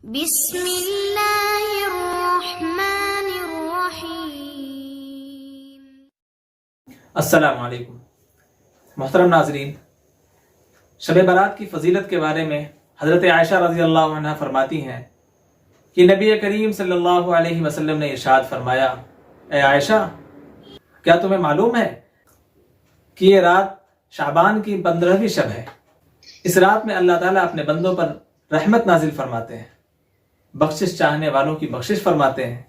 بسم اللہ الرحمن الرحیم۔ السلام علیکم محترم ناظرین، شب برات کی فضیلت کے بارے میں حضرت عائشہ رضی اللہ عنہ فرماتی ہیں کہ نبی کریم صلی اللہ علیہ وسلم نے ارشاد فرمایا، اے عائشہ، کیا تمہیں معلوم ہے کہ یہ رات شعبان کی 15ویں شب ہے؟ اس رات میں اللہ تعالیٰ اپنے بندوں پر رحمت نازل فرماتے ہیں، بخشش چاہنے والوں کی بخشش فرماتے ہیں،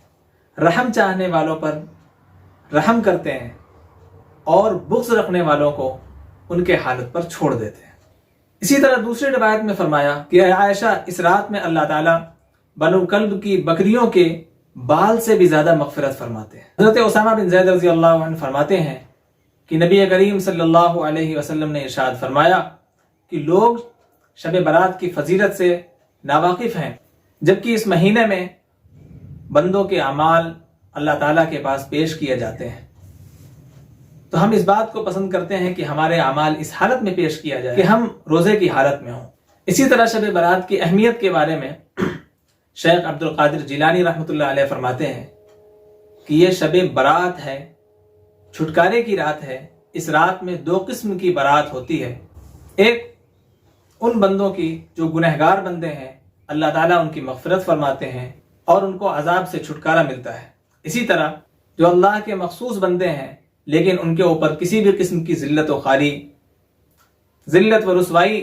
رحم چاہنے والوں پر رحم کرتے ہیں اور بغض رکھنے والوں کو ان کے حالت پر چھوڑ دیتے ہیں۔ اسی طرح دوسری روایت میں فرمایا کہ اے عائشہ، اس رات میں اللہ تعالیٰ بنو کلب کی بکریوں کے بال سے بھی زیادہ مغفرت فرماتے ہیں۔ حضرت اسامہ بن زید رضی اللہ عنہ فرماتے ہیں کہ نبی کریم صلی اللہ علیہ وسلم نے ارشاد فرمایا کہ لوگ شب برات کی فضیلت سے ناواقف ہیں، جبکہ اس مہینے میں بندوں کے اعمال اللہ تعالیٰ کے پاس پیش کیے جاتے ہیں، تو ہم اس بات کو پسند کرتے ہیں کہ ہمارے اعمال اس حالت میں پیش کیا جائے کہ ہم روزے کی حالت میں ہوں۔ اسی طرح شب برات کی اہمیت کے بارے میں شیخ عبد القادر جیلانی رحمۃ اللہ علیہ فرماتے ہیں کہ یہ شب برات ہے، چھٹکارے کی رات ہے۔ اس رات میں دو قسم کی برات ہوتی ہے، ایک ان بندوں کی جو گنہگار بندے ہیں، اللہ تعالیٰ ان کی مغفرت فرماتے ہیں اور ان کو عذاب سے چھٹکارا ملتا ہے۔ اسی طرح جو اللہ کے مخصوص بندے ہیں لیکن ان کے اوپر کسی بھی قسم کی ذلت و خواری، ذلت و رسوائی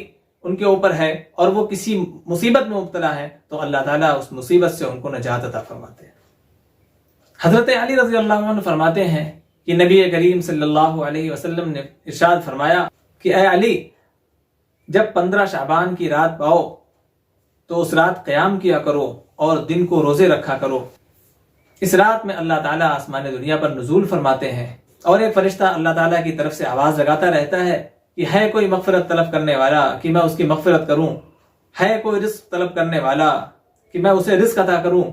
ان کے اوپر ہے اور وہ کسی مصیبت میں مبتلا ہے، تو اللہ تعالیٰ اس مصیبت سے ان کو نجات عطا فرماتے ہیں۔ حضرت علی رضی اللہ عنہ فرماتے ہیں کہ نبی کریم صلی اللہ علیہ وسلم نے ارشاد فرمایا کہ اے علی، جب 15 شعبان کی رات پاؤ تو اس رات قیام کیا کرو اور دن کو روزے رکھا کرو۔ اس رات میں اللہ تعالیٰ آسمان دنیا پر نزول فرماتے ہیں اور ایک فرشتہ اللہ تعالیٰ کی طرف سے آواز لگاتا رہتا ہے کہ ہے کوئی مغفرت طلب کرنے والا کہ میں اس کی مغفرت کروں، ہے کوئی رزق طلب کرنے والا کہ میں اسے رزق عطا کروں،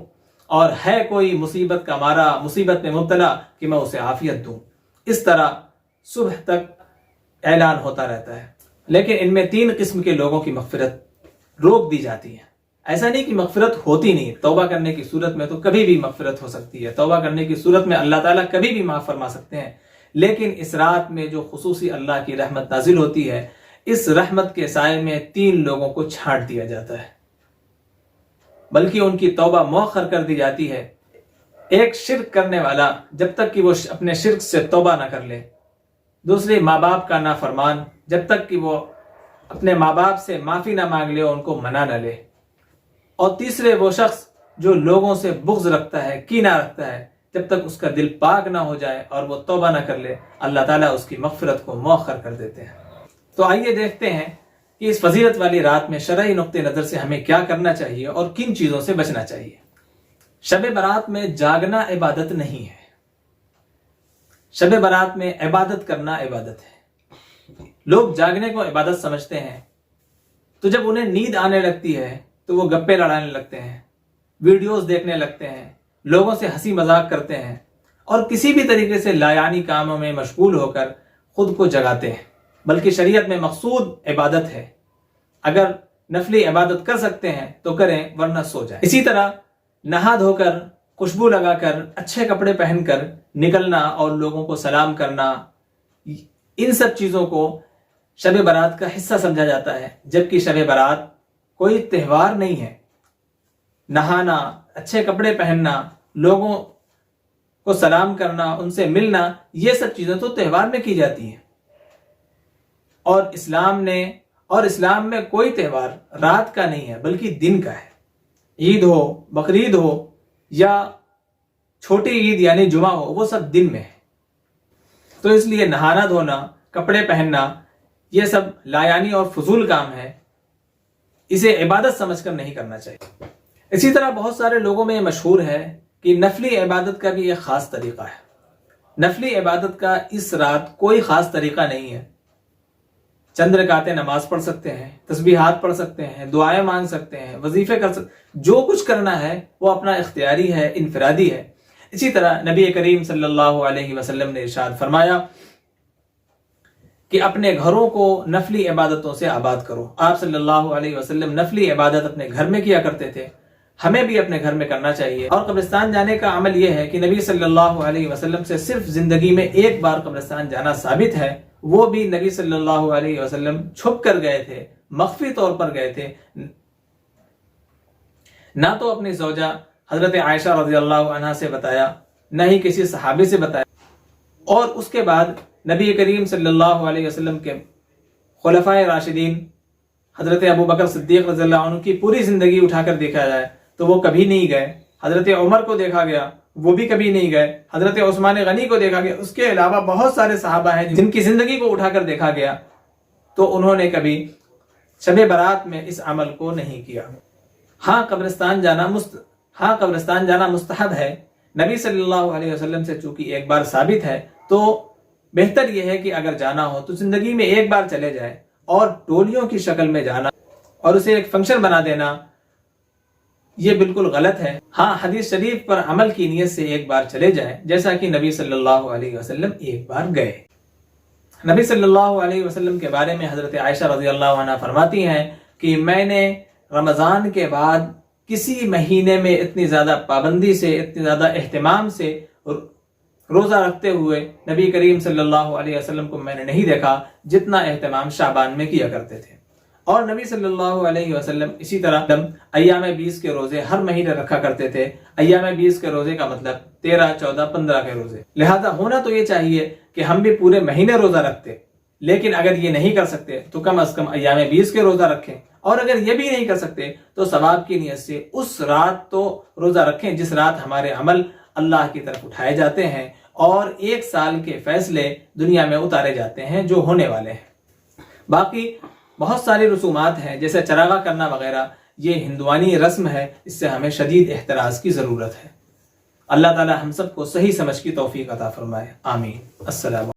اور ہے کوئی مصیبت کا مارا، مصیبت میں مبتلا کہ میں اسے عافیت دوں۔ اس طرح صبح تک اعلان ہوتا رہتا ہے، لیکن ان میں 3 قسم کے لوگوں کی مغفرت روک دی جاتی ہے۔ ایسا نہیں کہ مغفرت ہوتی نہیں، توبہ کرنے کی صورت میں تو کبھی بھی مغفرت ہو سکتی ہے، توبہ کرنے کی صورت میں اللہ تعالیٰ کبھی بھی معاف فرما سکتے ہیں، لیکن اس رات میں جو خصوصی اللہ کی رحمت نازل ہوتی ہے، اس رحمت کے سائے میں 3 لوگوں کو چھانٹ دیا جاتا ہے، بلکہ ان کی توبہ مؤخر کر دی جاتی ہے۔ ایک شرک کرنے والا جب تک کہ وہ اپنے شرک سے توبہ نہ کر لے، دوسرے ماں باپ کا نافرمان جب تک کہ وہ اپنے ماں باپ سے معافی نہ مانگ لے، ان کو منا نہ لے، اور تیسرے وہ شخص جو لوگوں سے بغض رکھتا ہے، کینہ رکھتا ہے، جب تک اس کا دل پاک نہ ہو جائے اور وہ توبہ نہ کر لے، اللہ تعالیٰ اس کی مغفرت کو مؤخر کر دیتے ہیں۔ تو آئیے دیکھتے ہیں کہ اس فضیلت والی رات میں شرعی نقطہ نظر سے ہمیں کیا کرنا چاہیے اور کن چیزوں سے بچنا چاہیے۔ شب برات میں جاگنا عبادت نہیں ہے، شب برات میں عبادت کرنا عبادت ہے۔ لوگ جاگنے کو عبادت سمجھتے ہیں، تو جب انہیں نیند آنے لگتی ہے تو وہ گپے لڑانے لگتے ہیں، ویڈیوز دیکھنے لگتے ہیں، لوگوں سے ہنسی مذاق کرتے ہیں اور کسی بھی طریقے سے لایانی کاموں میں مشغول ہو کر خود کو جگاتے ہیں، بلکہ شریعت میں مقصود عبادت ہے۔ اگر نفلی عبادت کر سکتے ہیں تو کریں، ورنہ سو جائیں۔ اسی طرح نہا دھو کر، خوشبو لگا کر، اچھے کپڑے پہن کر نکلنا اور لوگوں کو سلام کرنا، ان سب چیزوں کو شب برات کا حصہ سمجھا جاتا ہے، جبکہ شب برات کوئی تہوار نہیں ہے۔ نہانا، اچھے کپڑے پہننا، لوگوں کو سلام کرنا، ان سے ملنا، یہ سب چیزیں تو تہوار میں کی جاتی ہیں، اور اسلام میں کوئی تہوار رات کا نہیں ہے بلکہ دن کا ہے۔ عید ہو، بقرعید ہو یا چھوٹی عید یعنی جمعہ ہو، وہ سب دن میں ہے۔ تو اس لیے نہانا دھونا، کپڑے پہننا، یہ سب لایانی اور فضول کام ہے، اسے عبادت سمجھ کر نہیں کرنا چاہیے۔ اسی طرح بہت سارے لوگوں میں یہ مشہور ہے کہ نفلی عبادت کا بھی ایک خاص طریقہ ہے۔ نفلی عبادت کا اس رات کوئی خاص طریقہ نہیں ہے۔ چند رکعتیں نماز پڑھ سکتے ہیں، تسبیحات پڑھ سکتے ہیں، دعائیں مانگ سکتے ہیں، وظیفے کر سکتے ہیں، جو کچھ کرنا ہے وہ اپنا اختیاری ہے، انفرادی ہے۔ اسی طرح نبی کریم صلی اللہ علیہ وسلم نے ارشاد فرمایا کہ اپنے گھروں کو نفلی عبادتوں سے آباد کرو۔ آپ صلی اللہ علیہ وسلم نفلی عبادت اپنے گھر میں کیا کرتے تھے۔ ہمیں بھی اپنے گھر میں کرنا چاہیے۔ اور قبرستان جانے کا عمل یہ ہے کہ نبی صلی اللہ علیہ وسلم سے صرف زندگی میں ایک بار قبرستان جانا ثابت ہے، وہ بھی نبی صلی اللہ علیہ وسلم چھپ کر گئے تھے، مخفی طور پر گئے تھے، نہ تو اپنی زوجہ حضرت عائشہ رضی اللہ عنہ سے بتایا، نہ ہی کسی صحابی سے بتایا۔ اور اس کے بعد نبی کریم صلی اللہ علیہ وسلم کے خلفائے راشدین حضرت ابو بکر صدیق رضی اللہ عنہ کی پوری زندگی اٹھا کر دیکھا جائے تو وہ کبھی نہیں گئے۔ حضرت عمر کو دیکھا گیا، وہ بھی کبھی نہیں گئے۔ حضرت عثمان غنی کو دیکھا گیا۔ اس کے علاوہ بہت سارے صحابہ ہیں جن کی زندگی کو اٹھا کر دیکھا گیا تو انہوں نے کبھی شب برات میں اس عمل کو نہیں کیا۔ ہاں قبرستان جانا مستحب ہے، نبی صلی اللہ علیہ وسلم سے چونکہ ایک بار ثابت ہے تو بہتر یہ ہے کہ اگر جانا ہو تو زندگی میں ایک بار چلے جائے، اور ٹولیوں کی شکل میں جانا اور اسے ایک فنکشن بنا دینا یہ بالکل غلط ہے۔ ہاں حدیث شریف پر عمل کی نیت سے ایک بار چلے جائیں، جیسا کہ نبی صلی اللہ علیہ وسلم ایک بار گئے۔ نبی صلی اللہ علیہ وسلم کے بارے میں حضرت عائشہ رضی اللہ عنہ فرماتی ہیں کہ میں نے رمضان کے بعد کسی مہینے میں اتنی زیادہ پابندی سے، اتنی زیادہ اہتمام سے روزہ رکھتے ہوئے نبی کریم صلی اللہ علیہ وسلم کو میں نے نہیں دیکھا جتنا اہتمام شعبان میں کیا کرتے تھے۔ اور نبی صلی اللہ علیہ وسلم اسی طرح ایام 20 کے روزے ہر مہینے رکھا کرتے تھے۔ ایام 20 کے روزے کا مطلب 13، 14، 15 کے روزے۔ لہذا ہونا تو یہ چاہیے کہ ہم بھی پورے مہینے روزہ رکھتے، لیکن اگر یہ نہیں کر سکتے تو کم از کم ایام 20 کے روزہ رکھیں، اور اگر یہ بھی نہیں کر سکتے تو ثواب کی نیت سے اس رات تو روزہ رکھیں جس رات ہمارے عمل اللہ کی طرف اٹھائے جاتے ہیں اور 1 سال کے فیصلے دنیا میں اتارے جاتے ہیں جو ہونے والے ہیں۔ باقی بہت ساری رسومات ہیں جیسے چراغا کرنا وغیرہ، یہ ہندوانی رسم ہے، اس سے ہمیں شدید احتراز کی ضرورت ہے۔ اللہ تعالی ہم سب کو صحیح سمجھ کی توفیق عطا فرمائے، آمین۔ السلام